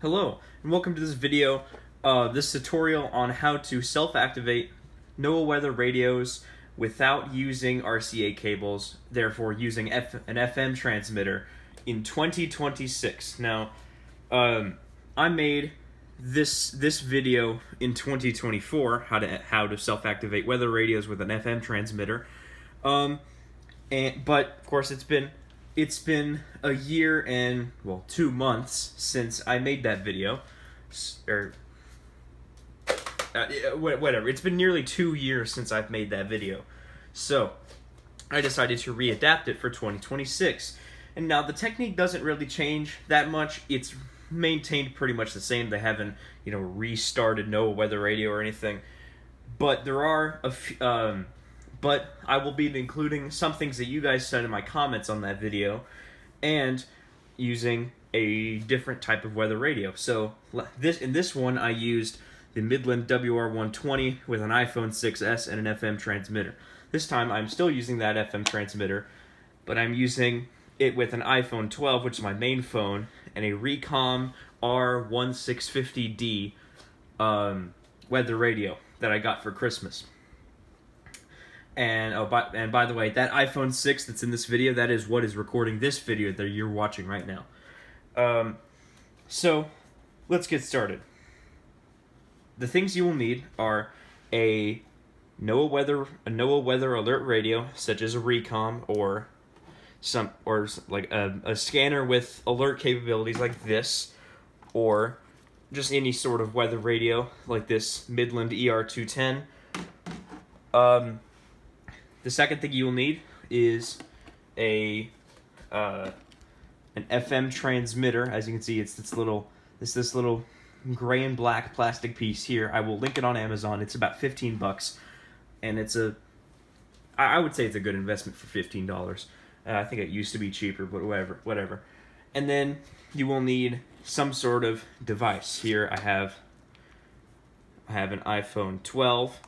Hello, and welcome to this video, this tutorial on how to self-activate NOAA Weather Radios without using RCA cables, therefore using an FM transmitter in 2026. Now, I made this video in 2024, how to self-activate weather radios with an FM transmitter, but of course it's been a year and 2 months since I made that video, whatever. It's been nearly 2 years since I've made that video, so I decided to readapt it for 2026. And now the technique doesn't really change that much. It's maintained pretty much the same. They haven't, restarted NOAA Weather Radio or anything, but there are a few. But I will be including some things that you guys said in my comments on that video, and using a different type of weather radio. So in this one, I used the Midland WR120 with an iPhone 6s and an FM transmitter. This time, I'm still using that FM transmitter, but I'm using it with an iPhone 12, which is my main phone, and a Recom R1650D weather radio that I got for Christmas. And by the way, that iPhone 6 that's in this video, that is what is recording this video that you're watching right now. So let's get started. The things you will need are a NOAA Weather Alert radio, such as a Recom or a scanner with alert capabilities like this, or just any sort of weather radio like this Midland ER210. The second thing you will need is an FM transmitter. As you can see, it's this little gray and black plastic piece here. I will link it on Amazon. It's about $15, and I would say it's a good investment for $15. I think it used to be cheaper, but whatever. And then you will need some sort of device. Here I have an iPhone 12.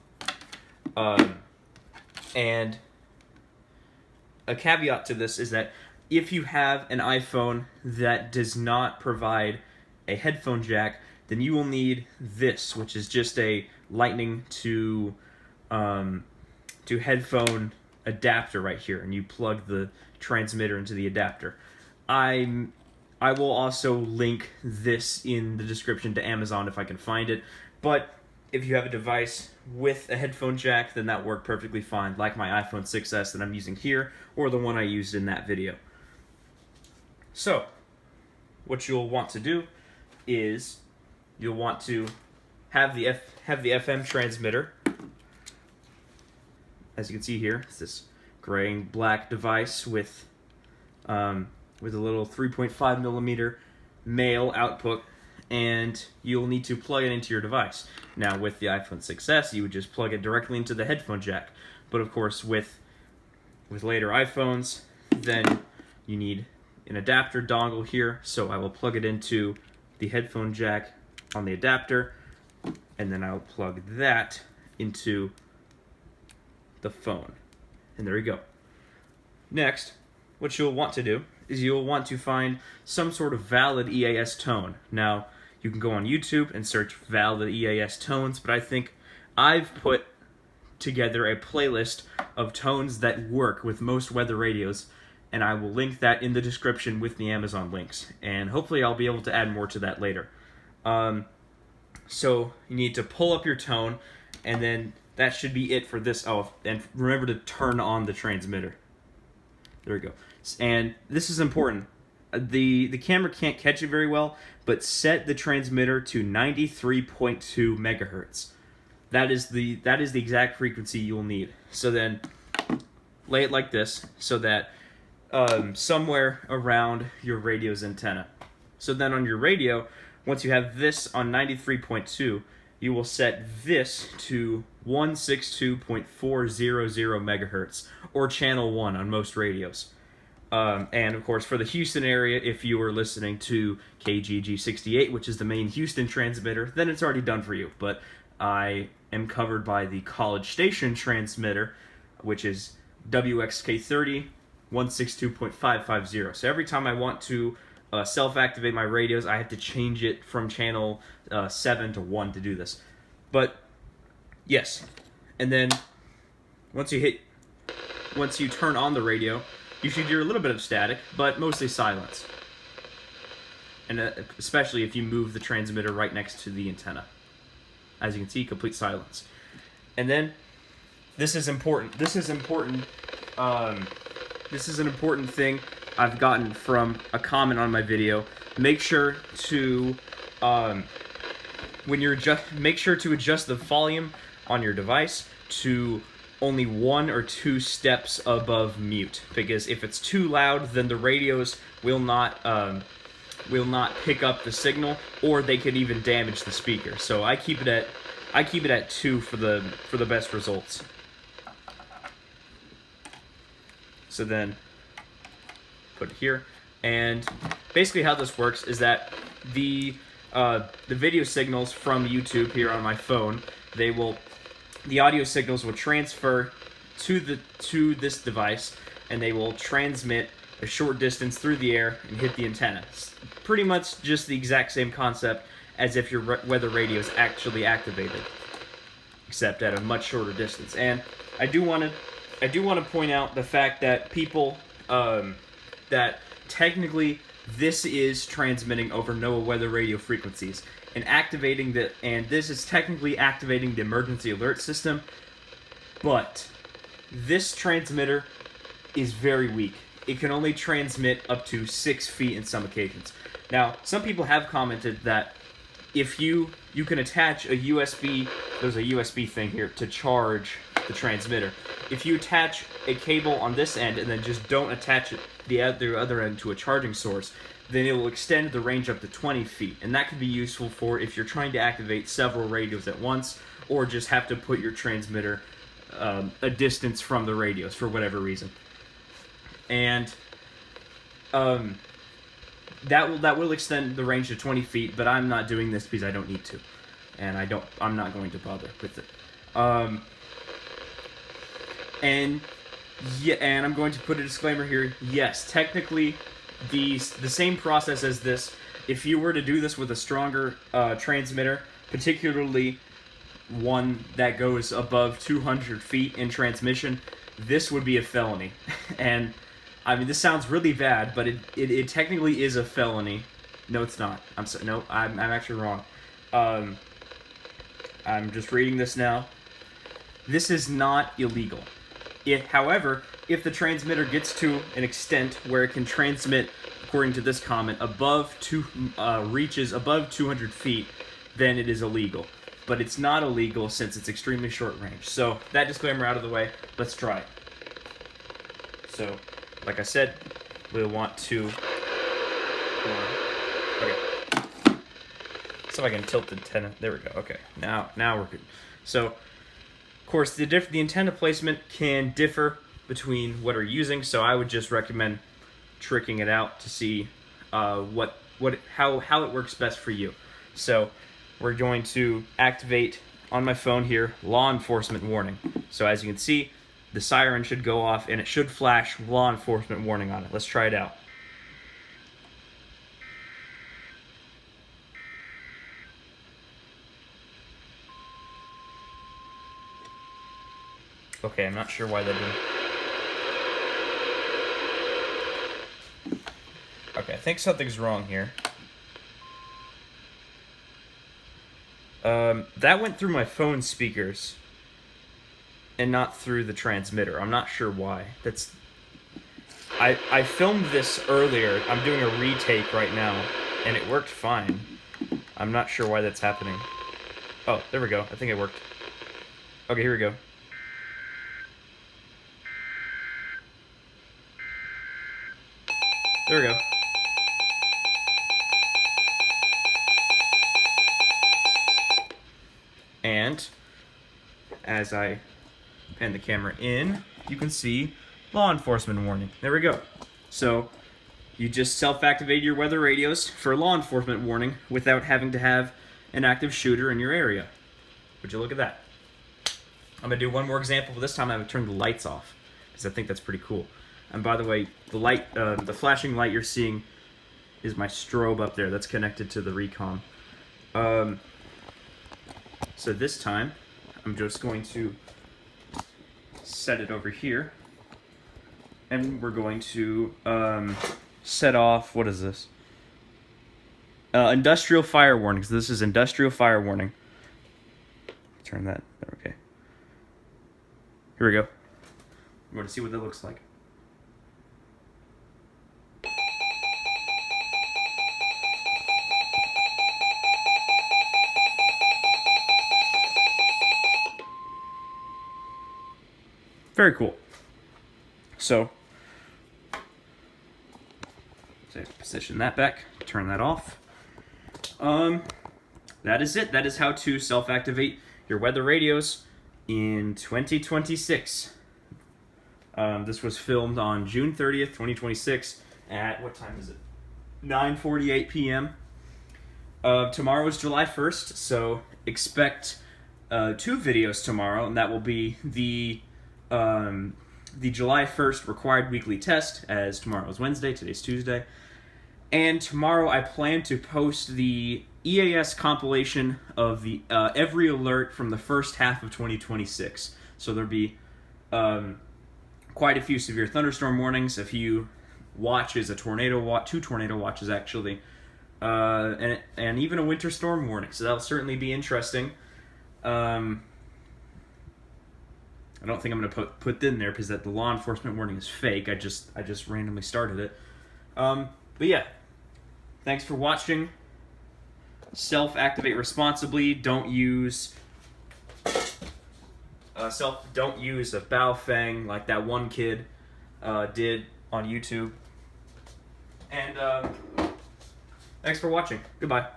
And a caveat to this is that if you have an iPhone that does not provide a headphone jack, then you will need this, which is just a Lightning to headphone adapter right here, and you plug the transmitter into the adapter. I will also link this in the description to Amazon if I can find it, but if you have a device with a headphone jack, then that worked perfectly fine, like my iPhone 6s that I'm using here, or the one I used in that video. So, what you'll want to do is you'll want to have the FM transmitter. As you can see here, it's this gray and black device with a little 3.5 millimeter male output, and you'll need to plug it into your device. Now, with the iPhone 6s, you would just plug it directly into the headphone jack. But of course, with later iPhones, then you need an adapter dongle here. So I will plug it into the headphone jack on the adapter, and then I'll plug that into the phone. And there you go. Next, what you'll want to do is you'll want to find some sort of valid EAS tone. Now, you can go on YouTube and search valid EAS tones, but I think I've put together a playlist of tones that work with most weather radios, and I will link that in the description with the Amazon links, and hopefully I'll be able to add more to that later. So you need to pull up your tone, and then that should be it for this. Oh, and remember to turn on the transmitter. There we go. And this is important. The camera can't catch it very well, but set the transmitter to 93.2 megahertz. That is the exact frequency you'll need. So then lay it like this, so that somewhere around your radio's antenna. So then on your radio, once you have this on 93.2, you will set this to 162.400 megahertz, or channel 1 on most radios. And of course, for the Houston area, if you are listening to KGG68, which is the main Houston transmitter, then it's already done for you. But I am covered by the College Station transmitter, which is WXK30 162.550. So every time I want to self-activate my radios. I have to change it from channel 7 to 1 to do this. But yes, and then once you turn on the radio, you should hear a little bit of static, but mostly silence. And especially if you move the transmitter right next to the antenna. As you can see, complete silence. And then this is important. This is an important thing I've gotten from a comment on my video. Make sure to make sure to adjust the volume on your device to only 1 or 2 steps above mute, because if it's too loud, then the radios will not pick up the signal, or they could even damage the speaker. So I keep it at 2 for the best results. So then put it here, and basically how this works is that the video signals from YouTube here on my phone, the audio signals will transfer to this device, and they will transmit a short distance through the air and hit the antenna. It's pretty much just the exact same concept as if your weather radio is actually activated, except at a much shorter distance. And I do want to point out the fact that people that technically this is transmitting over NOAA Weather Radio frequencies and this is technically activating the emergency alert system, but this transmitter is very weak. It can only transmit up to 6 feet in some occasions. Now, some people have commented that if you can attach a USB, there's a USB thing here to charge the transmitter. If you attach a cable on this end and then just don't attach it the other end to a charging source, then it will extend the range up to 20 feet. And that could be useful for if you're trying to activate several radios at once, or just have to put your transmitter a distance from the radios for whatever reason. And that will extend the range to 20 feet, but I'm not doing this because I don't need to, and I'm not going to bother with it. And I'm going to put a disclaimer here. Yes, technically, the same process as this. If you were to do this with a stronger transmitter, particularly one that goes above 200 feet in transmission, this would be a felony. And I mean, this sounds really bad, but it technically is a felony. No, it's not. I'm actually wrong. I'm just reading this now. This is not illegal. However, if the transmitter gets to an extent where it can transmit, according to this comment, reaches above 200 feet, then it is illegal. But it's not illegal since it's extremely short range. So, that disclaimer out of the way, let's try it. So, like I said, we'll want to... Okay. So I can tilt the antenna. There we go. Okay, now we're good. So, of course, the antenna placement can differ between what we're using, so I would just recommend tricking it out to see how it works best for you. So we're going to activate on my phone here law enforcement warning. So as you can see, the siren should go off and it should flash law enforcement warning on it. Let's try it out. Okay, I'm not sure why that didn't. Okay, I think something's wrong here. That went through my phone speakers and not through the transmitter. I'm not sure why. I filmed this earlier. I'm doing a retake right now, and it worked fine. I'm not sure why that's happening. Oh, there we go. I think it worked. Okay, here we go. There we go. And as I pan the camera in, you can see law enforcement warning. There we go. So you just self-activate your weather radios for law enforcement warning without having to have an active shooter in your area. Would you look at that? I'm going to do one more example, but this time I'm going to turn the lights off because I think that's pretty cool. And by the way, the light, the flashing light you're seeing is my strobe up there that's connected to the recon. So this time, I'm just going to set it over here, and we're going to set off, what is this? Industrial fire warnings. This is industrial fire warning. Turn that, okay. Here we go. We're going to see what that looks like. Very cool. So position that back, turn that off. That is it. That is how to self-activate your weather radios in 2026. This was filmed on June 30th, 2026 at, what time is it? 9:48 p.m. Tomorrow is July 1st, so expect 2 videos tomorrow, and that will be the July 1st required weekly test, as tomorrow is Wednesday, today's Tuesday. And tomorrow I plan to post the EAS compilation of the every alert from the first half of 2026. So there'll be quite a few severe thunderstorm warnings, a few watches, 2 tornado watches actually, and even a winter storm warning. So that'll certainly be interesting. I don't think I'm going to put in there because that the law enforcement warning is fake. I just randomly started it. But yeah, thanks for watching. Self-activate responsibly. Don't use a Baofeng like that one kid did on YouTube. And thanks for watching. Goodbye.